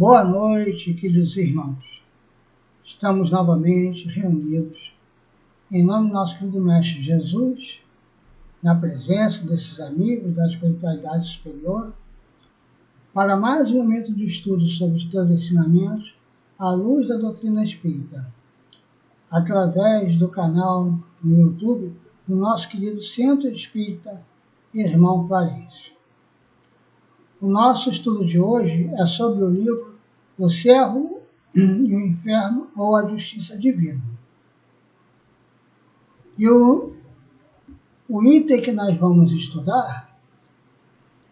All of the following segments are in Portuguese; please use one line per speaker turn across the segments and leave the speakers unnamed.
Boa noite, queridos irmãos. Estamos novamente reunidos em nome do nosso querido Mestre Jesus, na presença desses amigos da espiritualidade superior, para mais um momento de estudo sobre os teus ensinamentos à luz da doutrina espírita, através do canal no YouTube do nosso querido Centro Espírita Irmão Clarence. O nosso estudo de hoje é sobre o livro O Céu e o Inferno ou a Justiça Divina. E o item que nós vamos estudar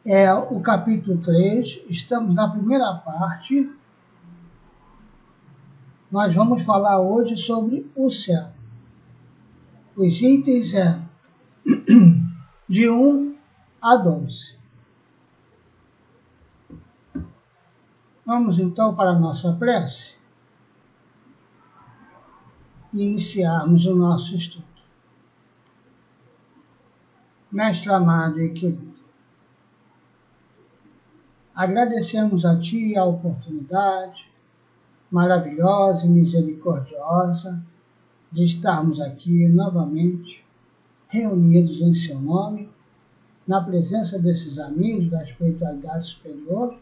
é o capítulo 3, estamos na primeira parte. Nós vamos falar hoje sobre o céu. Os itens é de 1 a 12. Vamos então para a nossa prece e iniciarmos o nosso estudo. Mestre amado e querido, agradecemos a Ti a oportunidade maravilhosa e misericordiosa de estarmos aqui novamente, reunidos em Seu nome, na presença desses amigos da espiritualidade superior,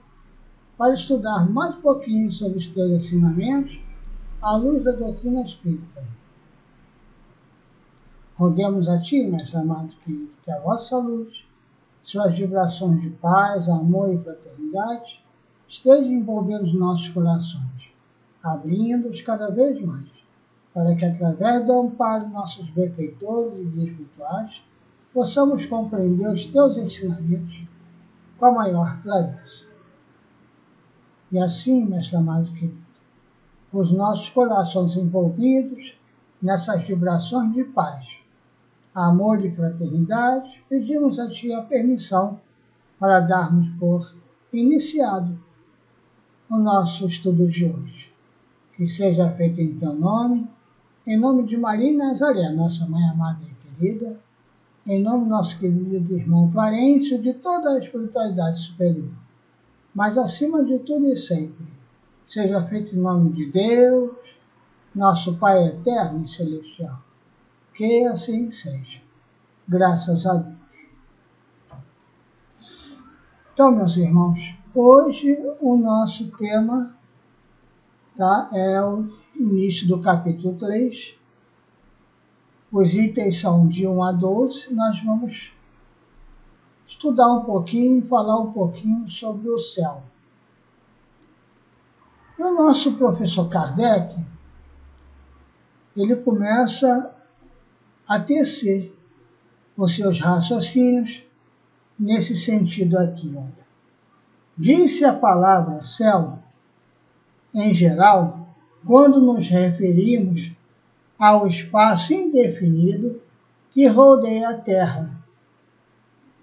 para estudar mais um pouquinho sobre os Teus ensinamentos à luz da doutrina espírita. Roguemos a Ti, Mestre amado querido, que a vossa luz, suas vibrações de paz, amor e fraternidade estejam envolvendo os nossos corações, abrindo-os cada vez mais, para que através do amparo de nossos benfeitores e guias espirituais possamos compreender os Teus ensinamentos com a maior clareza. E assim, Mestre amado querido, os nossos corações envolvidos nessas vibrações de paz, amor e fraternidade, pedimos a Ti a permissão para darmos por iniciado o nosso estudo de hoje. Que seja feito em Teu nome, em nome de Maria e Nazaré, nossa Mãe amada e querida, em nome do nosso querido irmão Clarence e de toda a espiritualidade superior. Mas acima de tudo e sempre, seja feito em nome de Deus, nosso Pai eterno e celestial. Que assim seja. Graças a Deus. Então, meus irmãos, hoje o nosso tema é o início do capítulo 3. Os itens são de 1 a 12. Nós vamos estudar um pouquinho, falar um pouquinho sobre o céu. E o nosso professor Kardec, ele começa a tecer os seus raciocínios nesse sentido aqui. Diz-se a palavra céu, em geral, quando nos referimos ao espaço indefinido que rodeia a Terra,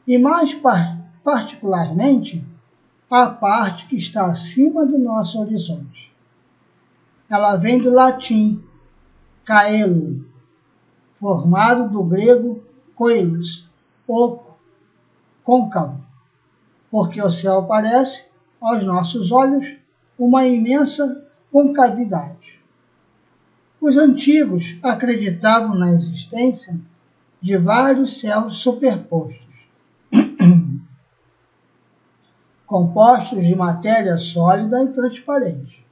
e mais particularmente a parte que está acima do nosso horizonte. Ela vem do latim caelo, formado do grego coelos, oco, côncavo, porque o céu parece, aos nossos olhos, uma imensa concavidade. Os antigos acreditavam na existência de vários céus superpostos, compostos de matéria sólida e transparente,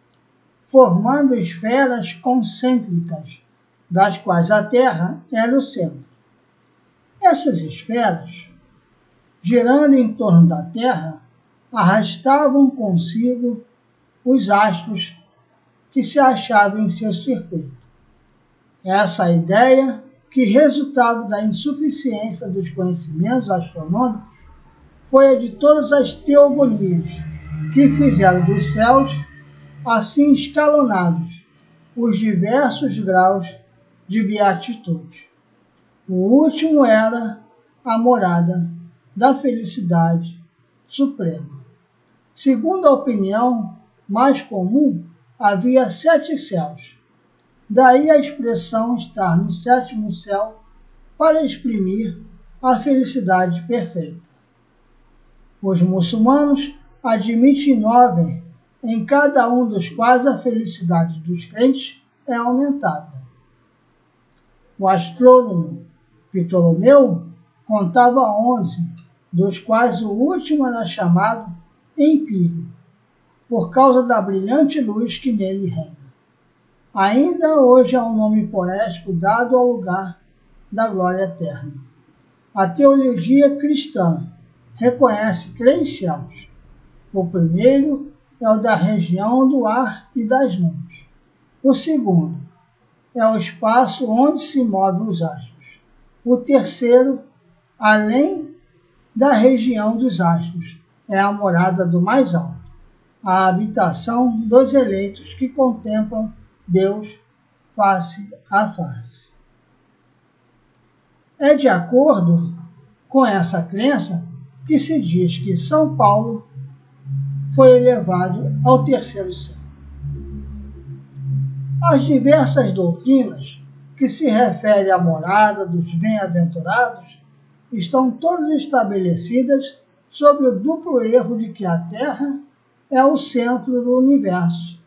formando esferas concêntricas, das quais a Terra era o centro. Essas esferas, girando em torno da Terra, arrastavam consigo os astros que se achavam em seu circuito. Essa ideia, que resultado da insuficiência dos conhecimentos astronômicos, foi a de todas as teogonias, que fizeram dos céus, assim escalonados, os diversos graus de beatitude. O último era a morada da felicidade suprema. Segundo a opinião mais comum, havia 7 céus. Daí a expressão estar no 7º céu para exprimir a felicidade perfeita. Os muçulmanos admitem 9 em cada um dos quais a felicidade dos crentes é aumentada. O astrônomo Ptolomeu contava 11, dos quais o último era chamado Empírio, por causa da brilhante luz que nele reina. Ainda hoje é um nome poético dado ao lugar da glória eterna. A teologia cristã reconhece 3 céus. O primeiro é o da região do ar e das nuvens. O segundo é o espaço onde se movem os astros. O terceiro, além da região dos astros, é a morada do mais alto, a habitação dos eleitos que contemplam Deus face a face. É de acordo com essa crença que se diz que São Paulo foi elevado ao terceiro céu. As diversas doutrinas que se referem à morada dos bem-aventurados estão todas estabelecidas sob o duplo erro de que a Terra é o centro do universo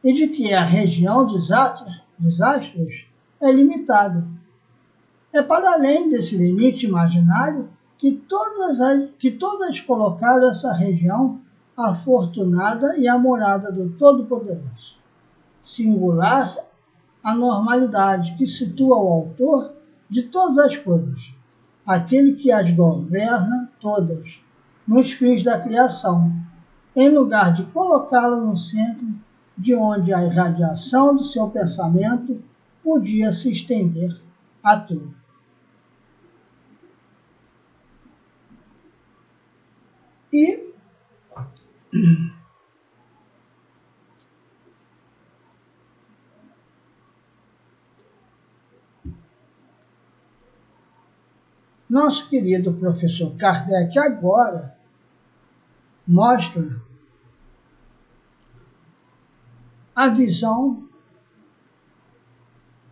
e de que a região dos astros é limitada. É para além desse limite imaginário que todas colocaram essa região afortunada e a morada do Todo-Poderoso. Singular a normalidade que situa o autor de todas as coisas, aquele que as governa todas, nos fins da criação, em lugar de colocá-la no centro de onde a irradiação do seu pensamento podia se estender a tudo. E nosso querido professor Kardec agora mostra a visão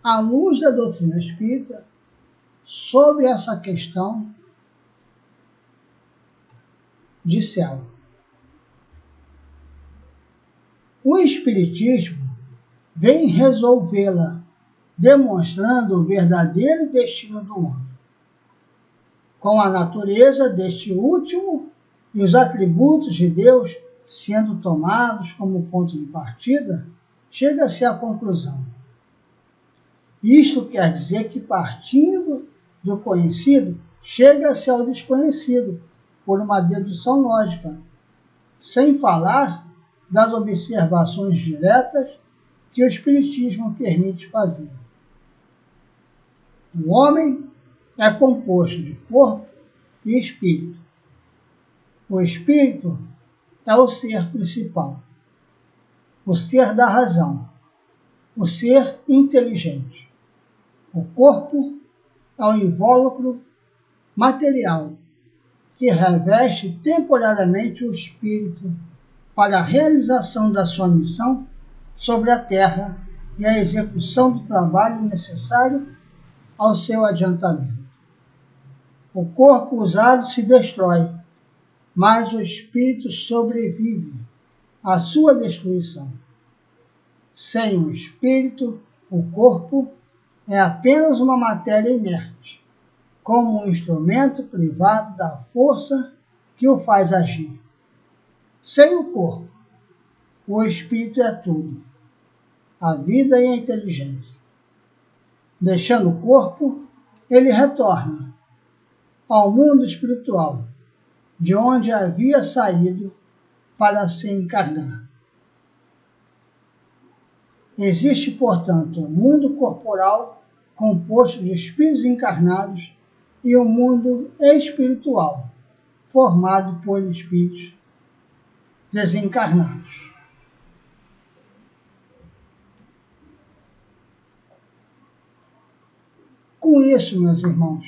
à luz da doutrina espírita sobre essa questão de céu. O Espiritismo vem resolvê-la, demonstrando o verdadeiro destino do homem. Com a natureza deste último e os atributos de Deus sendo tomados como ponto de partida, chega-se à conclusão. Isto quer dizer que, partindo do conhecido, chega-se ao desconhecido, por uma dedução lógica, sem falar das observações diretas que o Espiritismo permite fazer. O homem é composto de corpo e espírito. O espírito é o ser principal, o ser da razão, o ser inteligente. O corpo é o invólucro material que reveste temporariamente o espírito para a realização da sua missão sobre a terra e a execução do trabalho necessário ao seu adiantamento. O corpo usado se destrói, mas o espírito sobrevive à sua destruição. Sem o espírito, o corpo é apenas uma matéria inerte, como um instrumento privado da força que o faz agir. Sem o corpo, o espírito é tudo, a vida e a inteligência. Deixando o corpo, ele retorna ao mundo espiritual, de onde havia saído para se encarnar. Existe, portanto, um mundo corporal composto de espíritos encarnados e um mundo espiritual formado por espíritos desencarnados. Com isso, meus irmãos,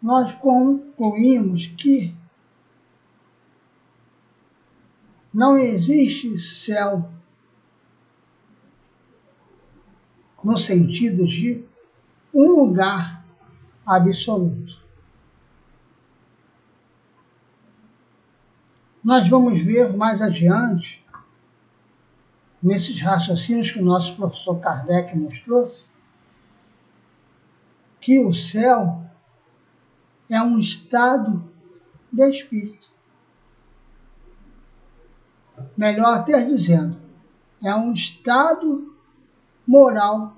nós concluímos que não existe céu no sentido de um lugar absoluto. Nós vamos ver mais adiante, nesses raciocínios que o nosso professor Kardec nos trouxe, que o céu é um estado de espírito. Melhor até dizendo, é um estado moral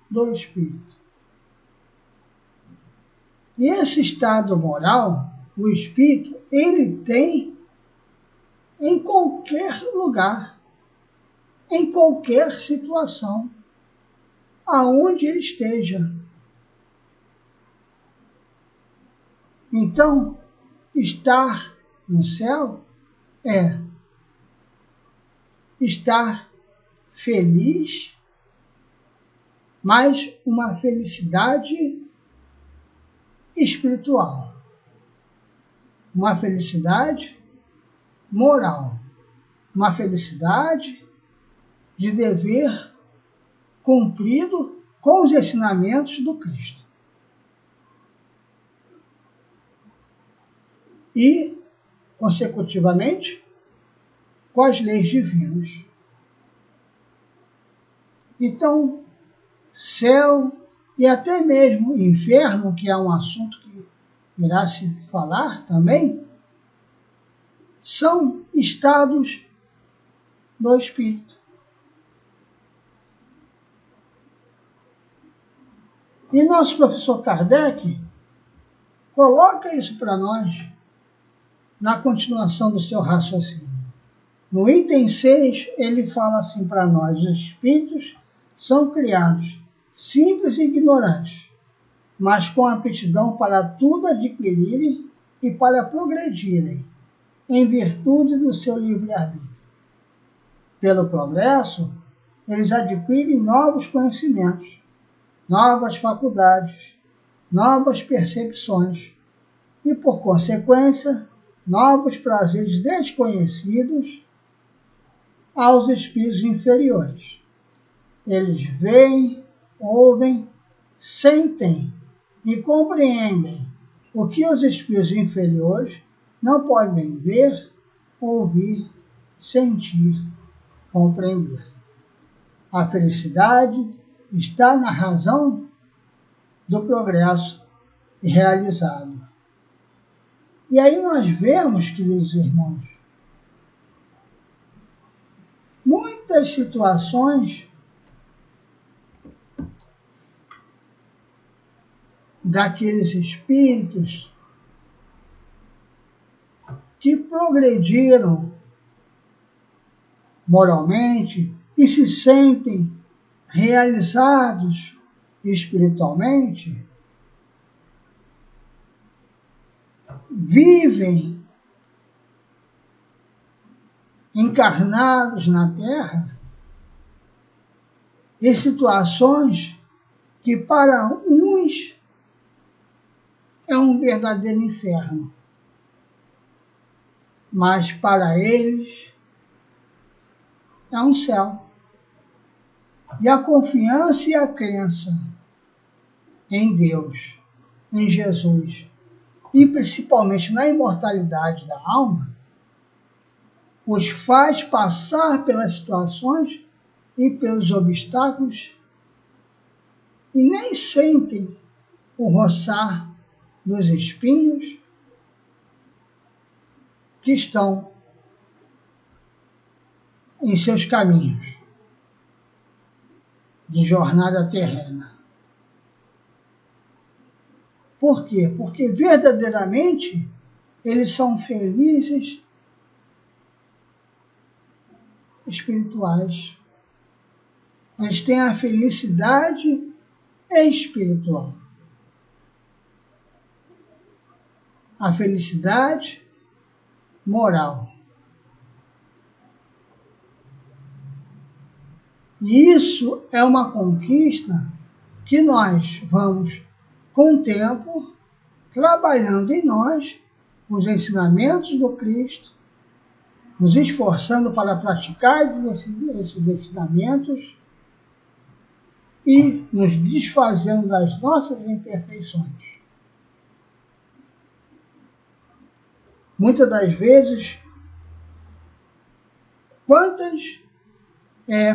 do espírito. E esse estado moral, o espírito, ele tem em qualquer lugar, em qualquer situação, aonde ele esteja. Então, estar no céu é estar feliz, mas uma felicidade espiritual, uma felicidade moral, uma felicidade de dever cumprido com os ensinamentos do Cristo. E, consecutivamente, com as leis divinas. Então, céu e até mesmo inferno, que é um assunto que irá se falar também, são estados do espírito. E nosso professor Kardec coloca isso para nós na continuação do seu raciocínio. No item 6, ele fala assim para nós: os espíritos são criados simples e ignorantes, mas com aptidão para tudo adquirirem e para progredirem, em virtude do seu livre-arbítrio. Pelo progresso, eles adquirem novos conhecimentos, novas faculdades, novas percepções e, por consequência, novos prazeres desconhecidos aos espíritos inferiores. Eles veem, ouvem, sentem e compreendem o que os espíritos inferiores não podem ver, ouvir, sentir, compreender. A felicidade está na razão do progresso realizado. E aí nós vemos, queridos irmãos, muitas situações daqueles espíritos que progrediram moralmente e se sentem realizados espiritualmente, vivem encarnados na Terra em situações que para uns é um verdadeiro inferno, mas para eles é um céu. E a confiança e a crença em Deus, em Jesus, e principalmente na imortalidade da alma, os faz passar pelas situações e pelos obstáculos e nem sentem o roçar dos espinhos que estão em seus caminhos de jornada terrena. Por quê? Porque verdadeiramente eles são felizes espirituais. Eles têm a felicidade espiritual. A felicidade moral. E isso é uma conquista que nós vamos, com o tempo, trabalhando em nós os ensinamentos do Cristo, nos esforçando para praticar esses ensinamentos e nos desfazendo das nossas imperfeições. Muitas das vezes, Quantas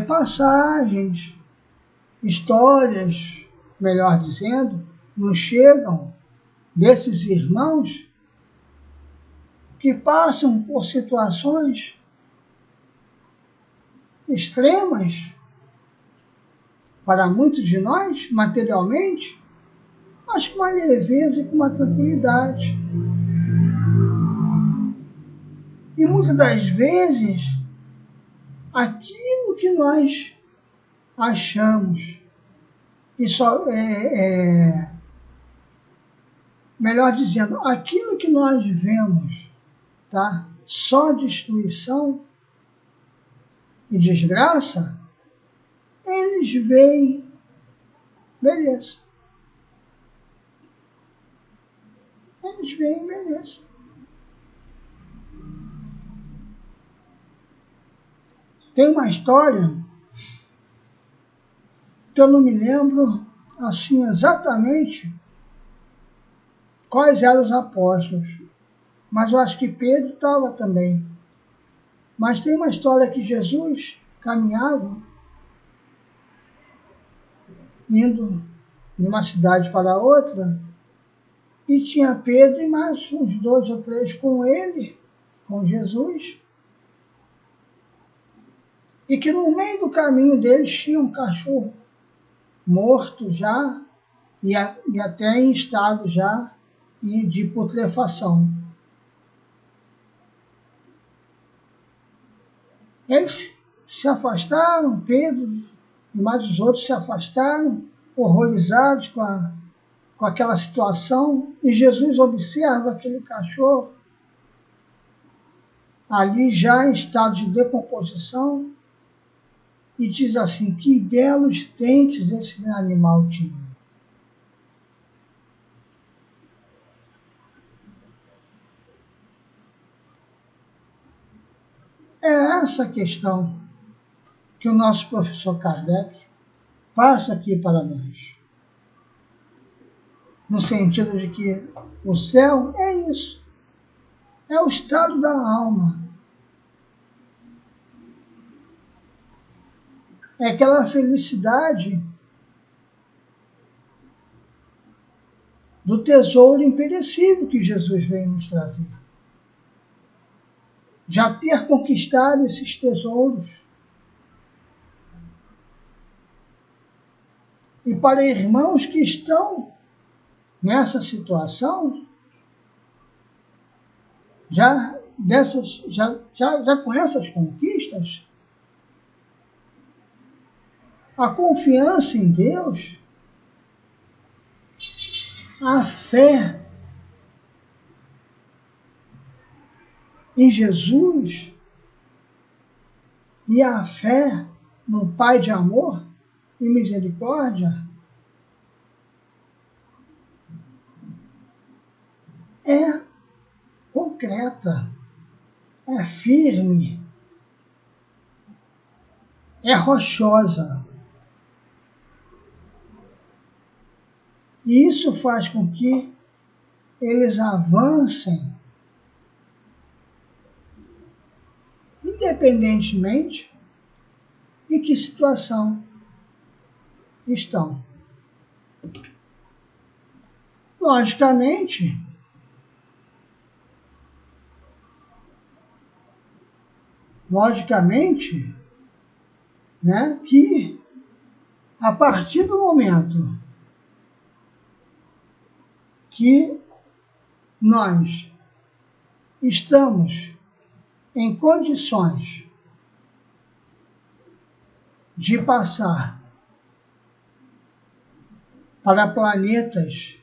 passagens, histórias, melhor dizendo, nos chegam desses irmãos que passam por situações extremas para muitos de nós, materialmente, mas com uma leveza e com uma tranquilidade. E muitas das vezes, aquilo que nós achamos que só melhor dizendo, aquilo que nós vemos, tá? Só destruição e desgraça, eles veem beleza. Eles veem beleza. Tem uma história que eu não me lembro assim exatamente quais eram os apóstolos, mas eu acho que Pedro estava também. Mas tem uma história que Jesus caminhava, indo de uma cidade para outra, e tinha Pedro e mais uns 2 ou 3 com ele, com Jesus, e que no meio do caminho deles tinha um cachorro morto já, e até em estado já de putrefação. Eles se afastaram, Pedro e mais os outros se afastaram, horrorizados com aquela situação, e Jesus observa aquele cachorro ali já em estado de decomposição e diz assim, que belos dentes esse animal tinha. É essa questão que o nosso professor Kardec passa aqui para nós. No sentido de que o céu é isso. É o estado da alma. É aquela felicidade do tesouro imperecível que Jesus veio nos trazer. Já ter conquistado esses tesouros. E para irmãos que estão nessa situação, já com essas conquistas, a confiança em Deus, a fé em Jesus e a fé no Pai de amor e misericórdia é concreta, é firme, é rochosa. E isso faz com que eles avancem, independentemente de que situação estão. Logicamente, né, que a partir do momento que nós estamos em condições de passar para planetas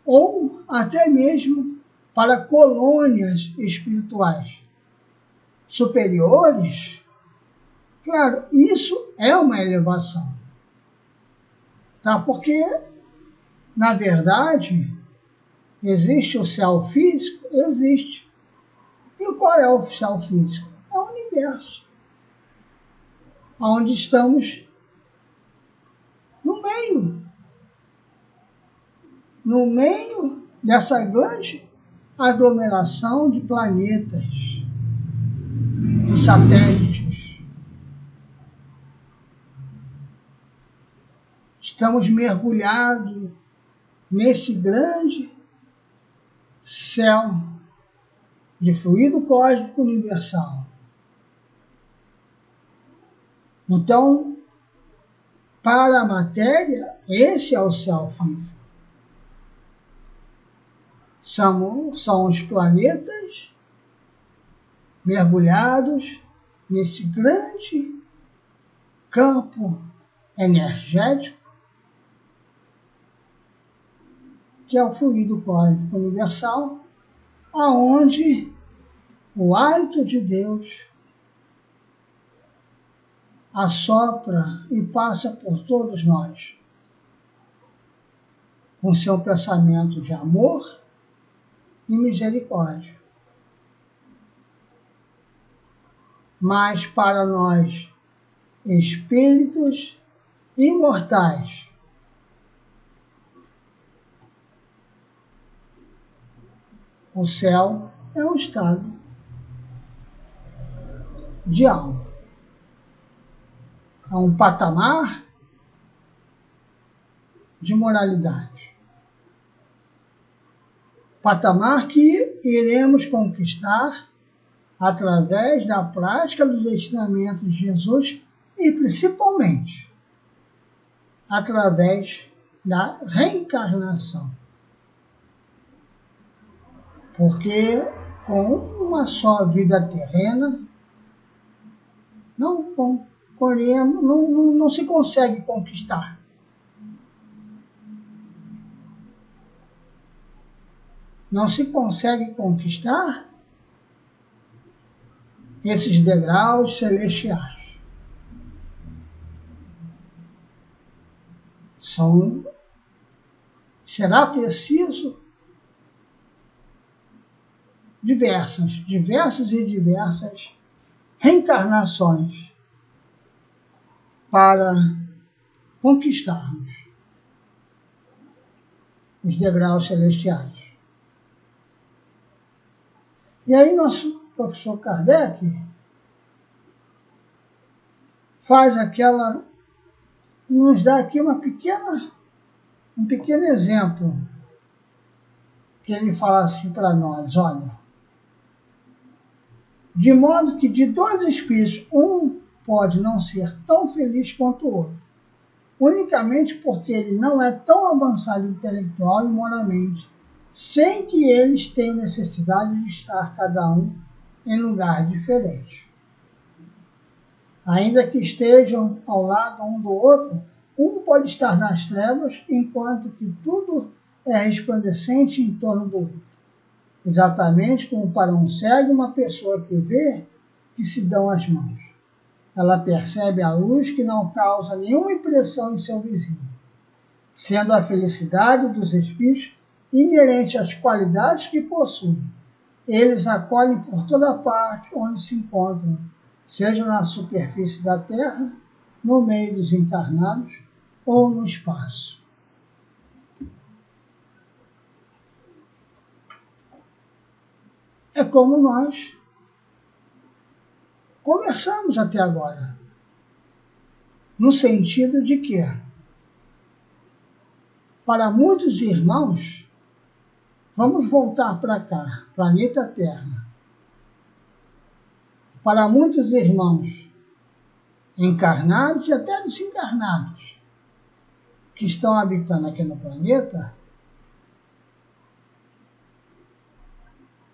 ou até mesmo para colônias espirituais superiores, claro, isso é uma elevação, tá? Porque, na verdade, existe o céu físico? Existe. E qual é o céu físico? É o universo, onde estamos no meio dessa grande aglomeração de planetas, satélites. Estamos mergulhados nesse grande céu de fluido cósmico universal. Então, para a matéria, esse é o céu físico. São os planetas mergulhados nesse grande campo energético que é o fluido cósmico universal, aonde o hálito de Deus assopra e passa por todos nós, com seu pensamento de amor e misericórdia. Mas para nós, espíritos imortais, o céu é um estado de alma. É um patamar de moralidade. Patamar que iremos conquistar através da prática dos ensinamentos de Jesus e, principalmente, através da reencarnação. Porque com uma só vida terrena não se consegue conquistar. Não se consegue conquistar esses degraus celestiais. Será preciso diversas reencarnações para conquistarmos os degraus celestiais. E aí nosso professor Kardec nos dá aqui um pequeno exemplo, que ele fala assim para nós, olha, de modo que de dois espíritos, um pode não ser tão feliz quanto o outro, unicamente porque ele não é tão avançado intelectual e moralmente, sem que eles tenham necessidade de estar cada um em lugar diferente. Ainda que estejam ao lado um do outro, um pode estar nas trevas, enquanto que tudo é resplandecente em torno do outro. Exatamente como para um cego, uma pessoa que vê que se dão as mãos. Ela percebe a luz que não causa nenhuma impressão em seu vizinho, sendo a felicidade dos espíritos inerente às qualidades que possuem. Eles acolhem por toda parte onde se encontram, seja na superfície da Terra, no meio dos encarnados ou no espaço. É como nós conversamos até agora, no sentido de que, para muitos irmãos, vamos voltar para cá, planeta Terra. Para muitos irmãos encarnados e até desencarnados que estão habitando aqui no planeta,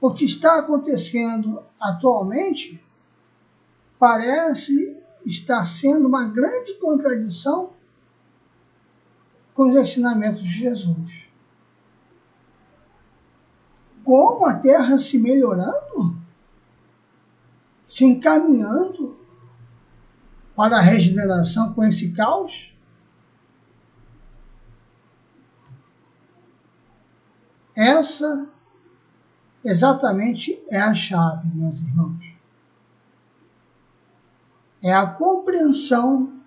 o que está acontecendo atualmente parece estar sendo uma grande contradição com os ensinamentos de Jesus. Como a Terra se melhorando, se encaminhando para a regeneração com esse caos? Essa exatamente é a chave, meus irmãos. É a compreensão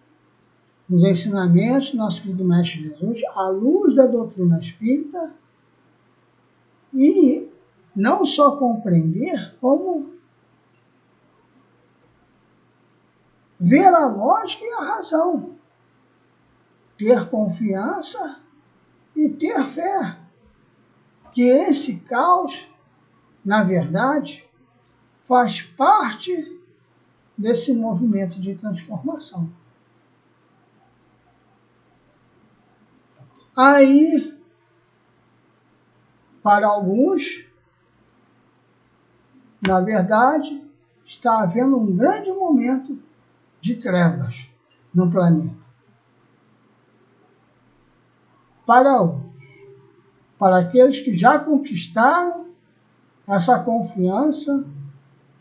dos ensinamentos do nosso querido Mestre Jesus, à luz da doutrina espírita, e não só compreender, como ver a lógica e a razão, ter confiança e ter fé que esse caos, na verdade, faz parte desse movimento de transformação. Aí, para alguns, na verdade, está havendo um grande momento de trevas no planeta. Para outros, para aqueles que já conquistaram essa confiança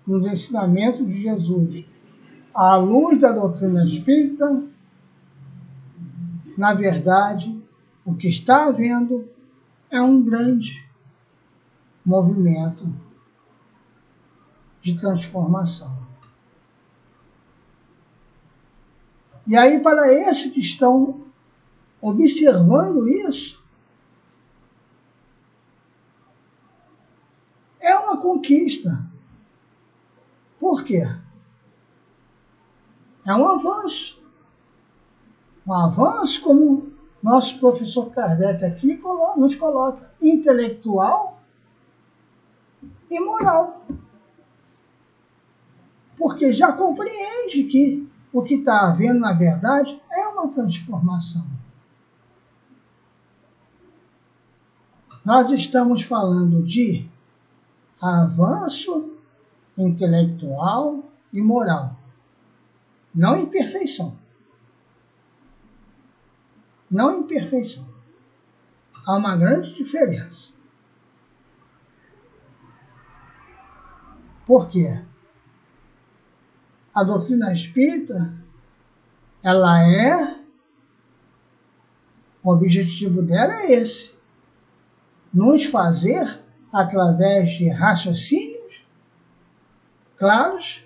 nos ensinamentos de Jesus, à luz da doutrina espírita, na verdade, o que está havendo é um grande movimento de transformação. E aí, para esses que estão observando isso, é uma conquista. Por quê? É um avanço. Um avanço, como nosso professor Kardec aqui nos coloca, intelectual e moral. Porque já compreende que o que está havendo, na verdade, é uma transformação. Nós estamos falando de avanço intelectual e moral, não imperfeição. Não imperfeição. Há uma grande diferença. Por quê? A doutrina espírita, o objetivo dela é esse, nos fazer, através de raciocínios claros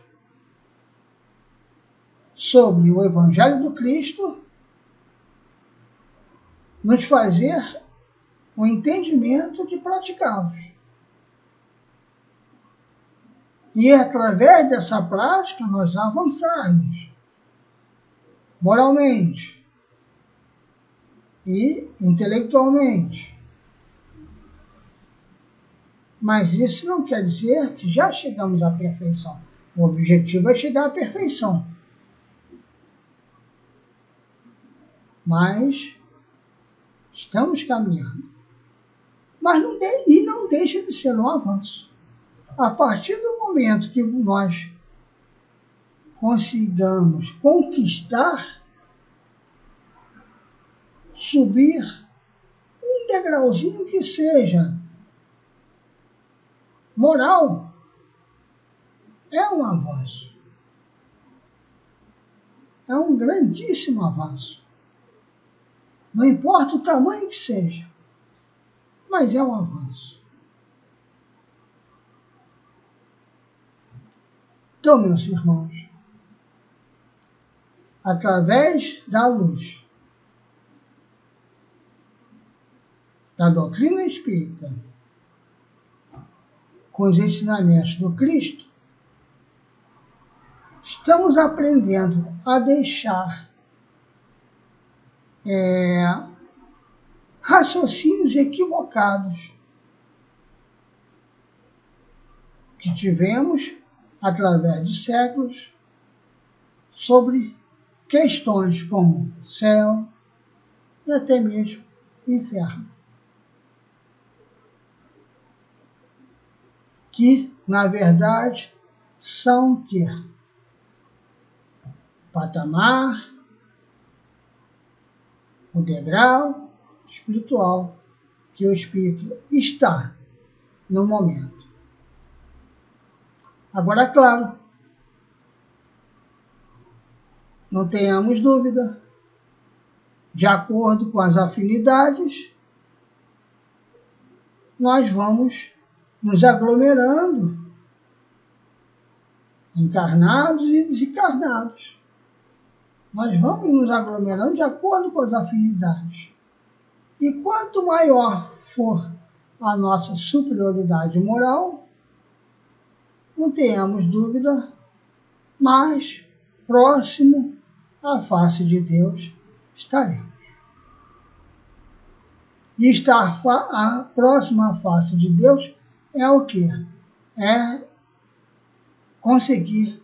sobre o Evangelho do Cristo, nos fazer o entendimento de praticá-los. E através dessa prática nós avançarmos moralmente e intelectualmente. Mas isso não quer dizer que já chegamos à perfeição. O objetivo é chegar à perfeição. Mas estamos caminhando. Mas não deixa de ser um avanço. A partir do momento que nós consigamos conquistar, subir um degrauzinho que seja moral, é um avanço. É um grandíssimo avanço. Não importa o tamanho que seja, mas é um avanço. Então, meus irmãos, através da luz da doutrina espírita, com os ensinamentos do Cristo, estamos aprendendo a deixar raciocínios equivocados que tivemos através de séculos sobre questões como céu e até mesmo inferno, que, na verdade, são que patamar, o degrau espiritual que o espírito está no momento. Agora, claro, não tenhamos dúvida, de acordo com as afinidades, nós vamos nos aglomerando, encarnados e desencarnados. Nós vamos nos aglomerando de acordo com as afinidades. E quanto maior for a nossa superioridade moral, não tenhamos dúvida, mais próximo à face de Deus estaremos. E estar próximo à face de Deus é o quê? É conseguir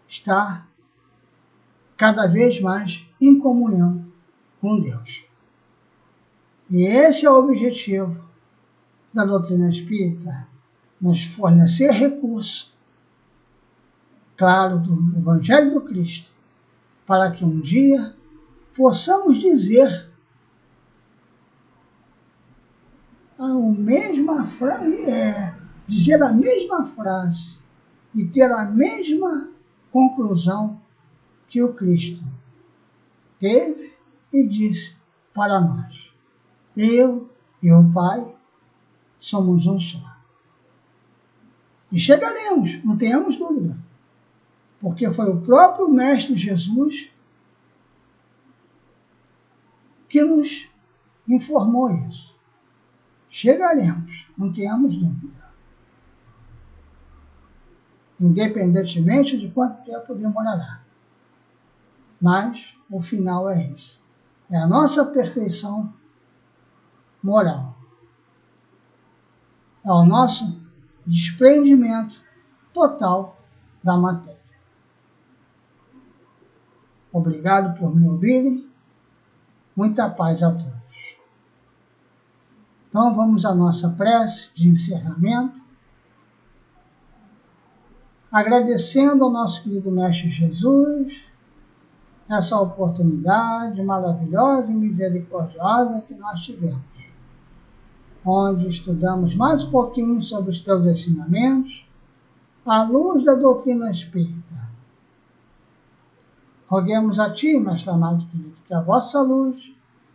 estar cada vez mais em comunhão com Deus. E esse é o objetivo da doutrina espírita, nos fornecer recursos, claro, do Evangelho do Cristo, para que um dia possamos dizer dizer a mesma frase e ter a mesma conclusão que o Cristo teve e disse para nós. Eu e o Pai somos um só. E chegaremos, não tenhamos dúvida, porque foi o próprio Mestre Jesus que nos informou isso. Chegaremos, não tenhamos dúvida. Independentemente de quanto tempo demorará. Mas o final é esse. É a nossa perfeição moral. É o nosso desprendimento total da matéria. Obrigado por me ouvirem. Muita paz a todos. Então vamos à nossa prece de encerramento, agradecendo ao nosso querido Mestre Jesus essa oportunidade maravilhosa e misericordiosa que nós tivemos, onde estudamos mais um pouquinho sobre os teus ensinamentos, à luz da doutrina espírita. Roguemos a ti, Mestre amado querido, que a vossa luz,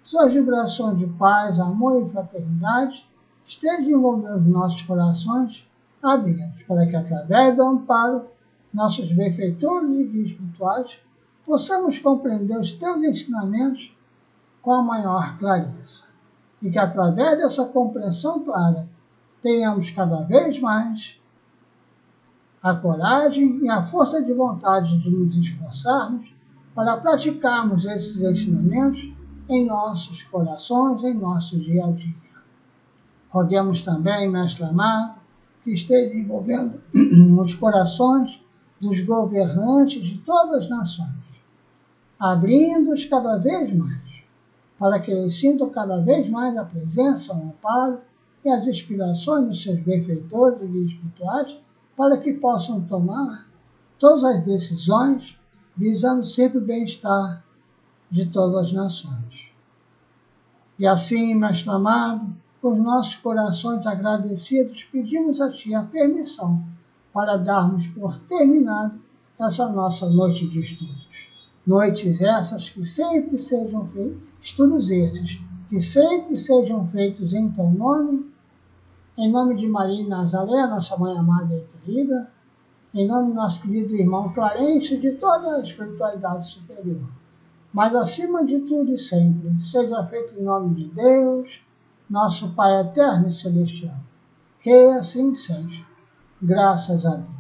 suas vibrações de paz, amor e fraternidade estejam envolvendo os nossos corações abertos, para que, através do amparo, nossos benfeitores e guias espirituais, possamos compreender os teus ensinamentos com a maior clareza. E que, através dessa compreensão clara, tenhamos cada vez mais a coragem e a força de vontade de nos esforçarmos para praticarmos esses ensinamentos em nossos corações, em nosso dia a dia. Roguemos também, Mestre amado, que esteja envolvendo os corações dos governantes de todas as nações, abrindo-os cada vez mais, para que eles sintam cada vez mais a presença, o amparo e as inspirações dos seus benfeitores e guias espirituais, para que possam tomar todas as decisões, visando sempre o bem-estar de todas as nações. E assim, Mestre amado, com os nossos corações agradecidos, pedimos a Ti a permissão para darmos por terminado essa nossa noite de estudos. Noites essas que sempre sejam feitos, estudos esses, que sempre sejam feitos em Teu nome, em nome de Maria Nazaré, nossa Mãe amada e querida, em nome do nosso querido irmão Clarence e de toda a espiritualidade superior. Mas, acima de tudo e sempre, seja feito em nome de Deus, nosso Pai eterno e celestial. Que assim seja. Graças a Deus.